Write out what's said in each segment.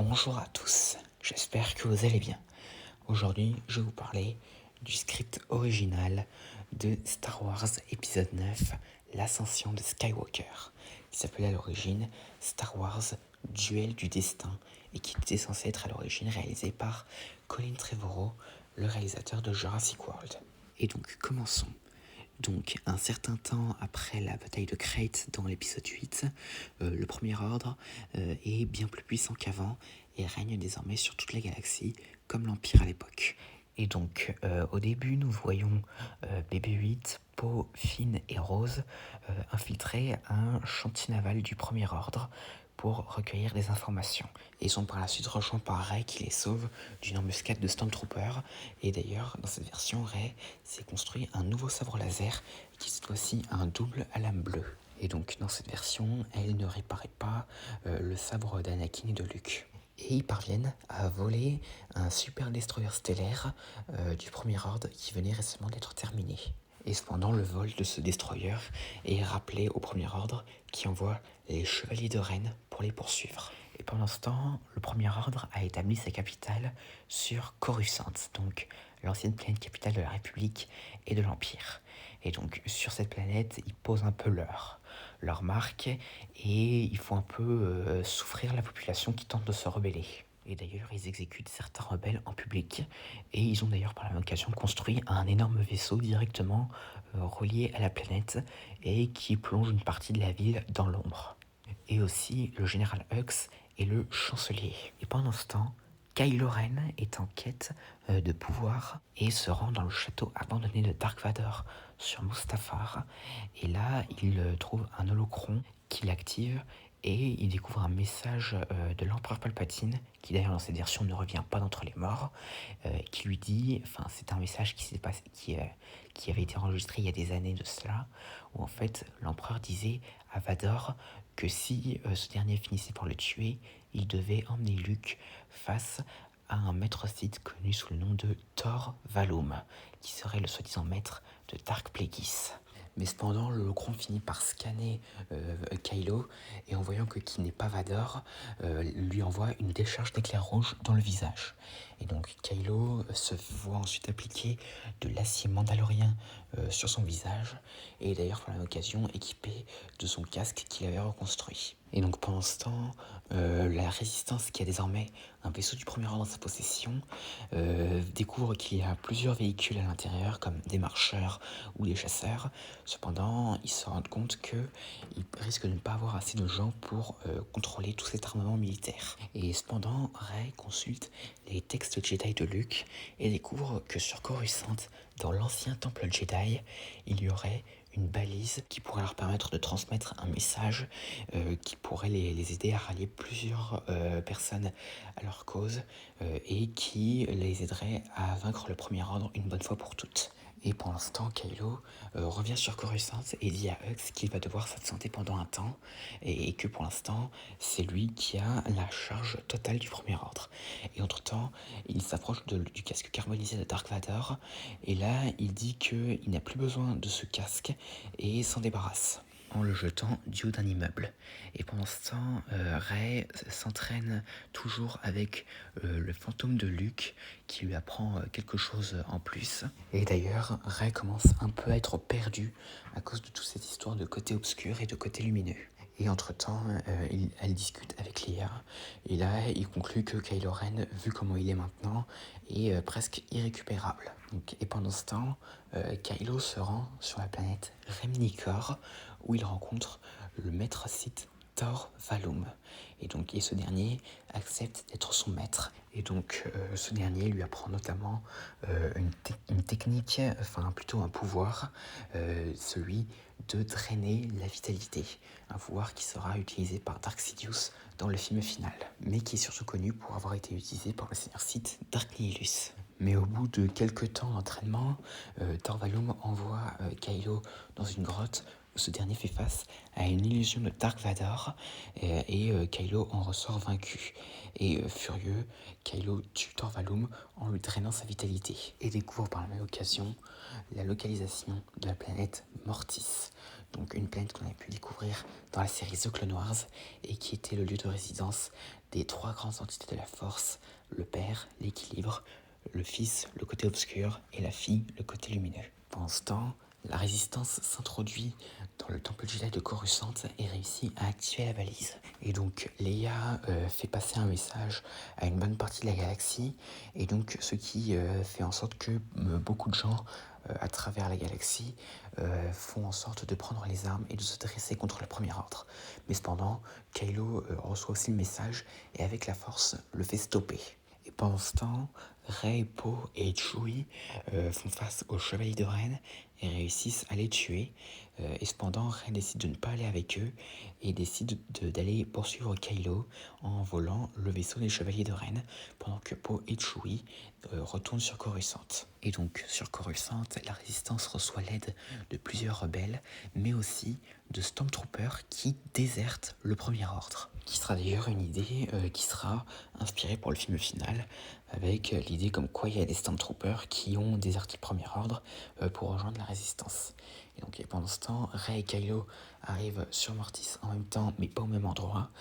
Bonjour à tous, j'espère que vous allez bien. Aujourd'hui, je vais vous parler du script original de Star Wars épisode 9, l'ascension de Skywalker, qui s'appelait à l'origine Star Wars Duel du Destin et qui était censé être à l'origine réalisé par Colin Trevorrow, le réalisateur de Jurassic World. Et donc, commençons. Donc, un certain temps après la bataille de Crate dans l'épisode 8, le Premier Ordre est bien plus puissant qu'avant et règne désormais sur toute la galaxie, comme l'Empire à l'époque. Et donc, au début, nous voyons BB-8, Poe, Finn et Rose infiltrer un chantier naval du Premier Ordre pour recueillir des informations. Et ils sont par la suite rejoints par Rey qui les sauve d'une embuscade de Stormtroopers. Et d'ailleurs, dans cette version, Rey s'est construit un nouveau sabre laser qui cette fois-ci a un double à lame bleue. Et donc dans cette version, elle ne réparait pas le sabre d'Anakin et de Luke. Et ils parviennent à voler un super destroyer stellaire du Premier Ordre qui venait récemment d'être terminé. Et cependant, le vol de ce destroyer est rappelé au Premier Ordre qui envoie les Chevaliers de Rennes pour les poursuivre. Et pendant ce temps, le Premier Ordre a établi sa capitale sur Coruscant, donc l'ancienne planète capitale de la République et de l'Empire. Et donc sur cette planète, ils posent un peu leur marque et ils font un peu souffrir la population qui tente de se rebeller. Et d'ailleurs, ils exécutent certains rebelles en public. Et ils ont d'ailleurs par la même occasion construit un énorme vaisseau directement relié à la planète et qui plonge une partie de la ville dans l'ombre. Et aussi le général Hux et le chancelier. Et pendant ce temps, Kylo Ren est en quête de pouvoir et se rend dans le château abandonné de Dark Vador sur Mustafar. Et là, il trouve un holocron qui l'active et il découvre un message de l'empereur Palpatine, qui d'ailleurs dans cette version ne revient pas d'entre les morts, qui lui dit, enfin c'est un message qui avait été enregistré il y a des années de cela, où en fait l'empereur disait à Vador que si ce dernier finissait par le tuer, il devait emmener Luke face à un maître Sith connu sous le nom de Tor Valum, qui serait le soi-disant maître de Dark Plagueis. Mais cependant, le Holocron finit par scanner Kylo et en voyant qu'il n'est pas Vador, lui envoie une décharge d'éclair rouge dans le visage. Et donc Kylo se voit ensuite appliquer de l'acier mandalorien sur son visage et d'ailleurs par la même occasion équipé de son casque qu'il avait reconstruit. Et donc pendant ce temps, la résistance qui a désormais un vaisseau du Premier Ordre dans sa possession découvre qu'il y a plusieurs véhicules à l'intérieur comme des marcheurs ou des chasseurs. Cependant, ils se rendent compte qu'ils risquent de ne pas avoir assez de gens pour contrôler tout cet armement militaire. Et cependant, Rey consulte les textes Jedi de Luke et découvre que sur Coruscant, dans l'ancien temple Jedi, il y aurait une balise qui pourrait leur permettre de transmettre un message qui pourrait les aider à rallier plusieurs personnes à leur cause et qui les aiderait à vaincre le Premier Ordre une bonne fois pour toutes. Et pendant ce temps, Kylo revient sur Coruscant et dit à Hux qu'il va devoir s'absenter pendant un temps et que pour l'instant, c'est lui qui a la charge totale du Premier Ordre. Et entre-temps, il s'approche du casque carbonisé de Dark Vador et là, il dit qu'il n'a plus besoin de ce casque et s'en débarrasse en le jetant du haut d'un immeuble. Et pendant ce temps, Rey s'entraîne toujours avec le fantôme de Luke qui lui apprend quelque chose en plus. Et d'ailleurs, Rey commence un peu à être perdu à cause de toute cette histoire de côté obscur et de côté lumineux. Et entre-temps, elle discute avec Leia. Et là, il conclut que Kylo Ren, vu comment il est maintenant, est presque irrécupérable. Donc, et pendant ce temps, Kylo se rend sur la planète Remnicor, où il rencontre le maître Sith Tor Valum. Et donc, ce dernier accepte d'être son maître. Et donc, ce dernier lui apprend notamment une technique, enfin plutôt un pouvoir, celui de drainer la vitalité. Un pouvoir qui sera utilisé par Dark Sidious dans le film final, mais qui est surtout connu pour avoir été utilisé par le seigneur Sith Dark Nihilus. Mais au bout de quelques temps d'entraînement, Tor Valum envoie Kylo dans une grotte où ce dernier fait face à une illusion de Dark Vador et Kylo en ressort vaincu. Et furieux, Kylo tue Tor Valum en lui drainant sa vitalité et découvre par la même occasion la localisation de la planète Mortis, donc une planète qu'on avait pu découvrir dans la série The Clone Wars et qui était le lieu de résidence des 3 grandes entités de la Force, le Père, l'équilibre, le Fils, le côté obscur, et la Fille, le côté lumineux. Pendant ce temps, la Résistance s'introduit dans le temple Jedi de Coruscant et réussit à activer la balise. Et donc Leia fait passer un message à une bonne partie de la galaxie, et donc ce qui fait en sorte que beaucoup de gens à travers la galaxie font en sorte de prendre les armes et de se dresser contre le Premier Ordre. Mais cependant, Kylo reçoit aussi le message et avec la force le fait stopper. Et pendant ce temps, Rey, Poe et Chewie font face aux Chevaliers de Ren et réussissent à les tuer. Et cependant, Rey décide de ne pas aller avec eux et décide d'aller poursuivre Kylo en volant le vaisseau des Chevaliers de Ren pendant que Poe et Chewie retournent sur Coruscant. Et donc sur Coruscant, la Résistance reçoit l'aide de plusieurs rebelles, mais aussi de Stormtroopers qui désertent le Premier Ordre. Qui sera d'ailleurs une idée qui sera inspirée pour le film final, avec l'idée comme quoi il y a des Stormtroopers qui ont déserté le Premier Ordre pour rejoindre la Résistance. Et donc pendant ce temps, Rey et Kylo arrivent sur Mortis en même temps, mais pas au même endroit.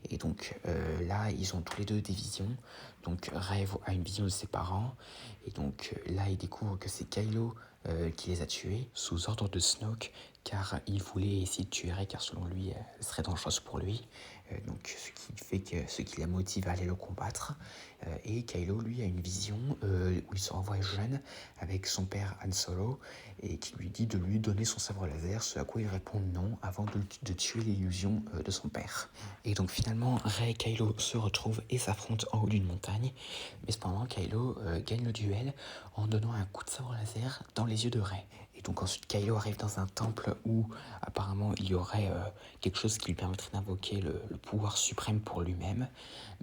Et donc là, ils ont tous les deux des visions. Donc Rey a une vision de ses parents, et donc là, il découvre que c'est Kylo qui les a tués sous ordre de Snoke, car il voulait essayer de tuer Rey, car selon lui, elle serait dangereuse pour lui. Donc ce qui la motive à aller le combattre. Et Kylo, lui, a une vision où il se renvoie jeune avec son père Han Solo et qui lui dit de lui donner son sabre laser, ce à quoi il répond non avant de tuer l'illusion de son père. Et donc finalement, Rey et Kylo se retrouvent et s'affrontent en haut d'une montagne, mais cependant Kylo gagne le duel en donnant un coup de sabre laser dans les yeux de Rey. Et donc ensuite Kylo arrive dans un temple où apparemment il y aurait quelque chose qui lui permettrait d'invoquer le pouvoir suprême pour lui-même,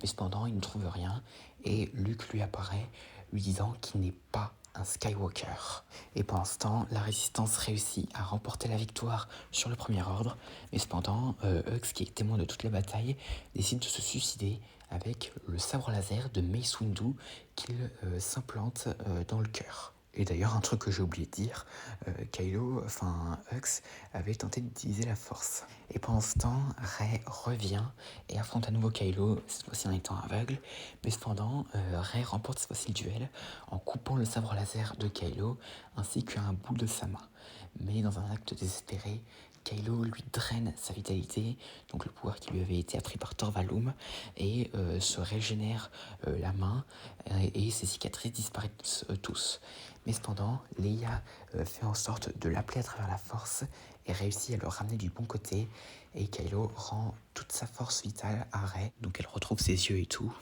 mais cependant il ne trouve rien et Luke lui apparaît lui disant qu'il n'est pas un Skywalker. Et pendant ce temps, la Résistance réussit à remporter la victoire sur le Premier Ordre, mais cependant Hux, qui est témoin de toute la bataille, décide de se suicider avec le sabre laser de Mace Windu qu'il s'implante dans le cœur. Et d'ailleurs, un truc que j'ai oublié de dire, Hux avait tenté d'utiliser la force. Et pendant ce temps, Rey revient et affronte à nouveau Kylo, cette fois-ci en étant aveugle. Mais cependant, Rey remporte cette fois-ci le duel en coupant le sabre laser de Kylo ainsi qu'un bout de sa main. Mais dans un acte désespéré, Kylo lui draine sa vitalité, donc le pouvoir qui lui avait été appris par Torvaldum, et se régénère la main, et ses cicatrices disparaissent tous. Mais cependant, Leia fait en sorte de l'appeler à travers la force et réussit à le ramener du bon côté, et Kylo rend toute sa force vitale à Rey, donc elle retrouve ses yeux et tout,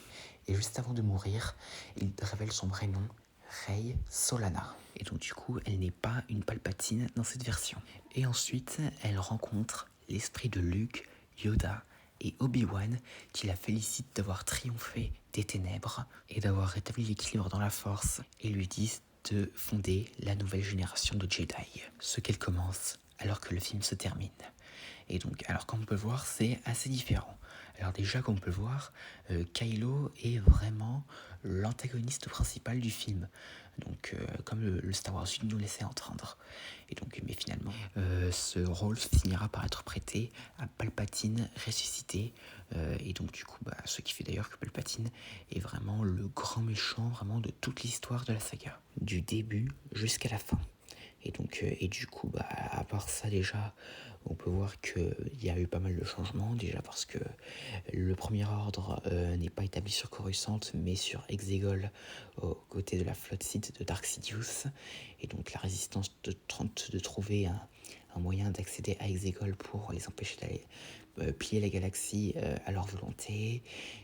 et juste avant de mourir, il révèle son vrai nom, Rey Solana. Et donc du coup, elle n'est pas une Palpatine dans cette version. Et ensuite, elle rencontre l'esprit de Luke, Yoda et Obi-Wan qui la félicitent d'avoir triomphé des ténèbres et d'avoir rétabli l'équilibre dans la force, et lui disent de fonder la nouvelle génération de Jedi. Ce qu'elle commence alors que le film se termine. Et donc, alors comme on peut le voir, c'est assez différent. Alors déjà, comme on peut le voir, Kylo est vraiment l'antagoniste principal du film. Donc, comme le Star Wars nous laissait entendre. Et donc, mais finalement, ce rôle finira par être prêté à Palpatine ressuscité. Et donc, du coup, ce qui fait d'ailleurs que Palpatine est vraiment le grand méchant vraiment de toute l'histoire de la saga, du début jusqu'à la fin. Et donc, et du coup, à part ça déjà, on peut voir qu'il y a eu pas mal de changements, déjà parce que le Premier Ordre n'est pas établi sur Coruscant, mais sur Exegol, aux côtés de la flotte Sith de Dark Sidious. Et donc la Résistance tente de trouver un moyen d'accéder à Exegol pour les empêcher d'aller plier la galaxie à leur volonté.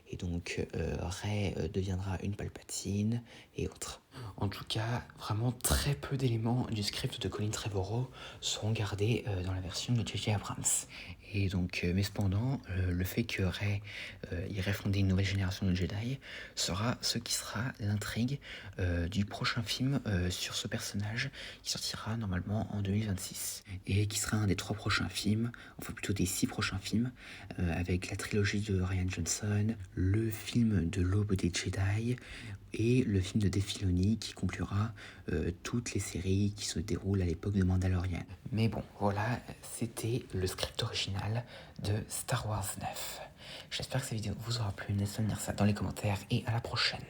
Et donc Rey deviendra une Palpatine et autres. En tout cas, vraiment très peu d'éléments du script de Colin Trevorrow seront gardés dans la version de J.J. Abrams. Et donc, mais cependant, le fait que Rey irait fonder une nouvelle génération de Jedi sera ce qui sera l'intrigue du prochain film sur ce personnage qui sortira normalement en 2026 et qui sera un des 3 prochains films, enfin plutôt des 6 prochains films, avec la trilogie de Rian Johnson, le film de l'Aube des Jedi et le film de Dave Filoni qui conclura toutes les séries qui se déroulent à l'époque de Mandalorian. Mais bon, voilà, c'était le script original de Star Wars 9. J'espère que cette vidéo vous aura plu, n'hésitez pas à me dire ça dans les commentaires et à la prochaine.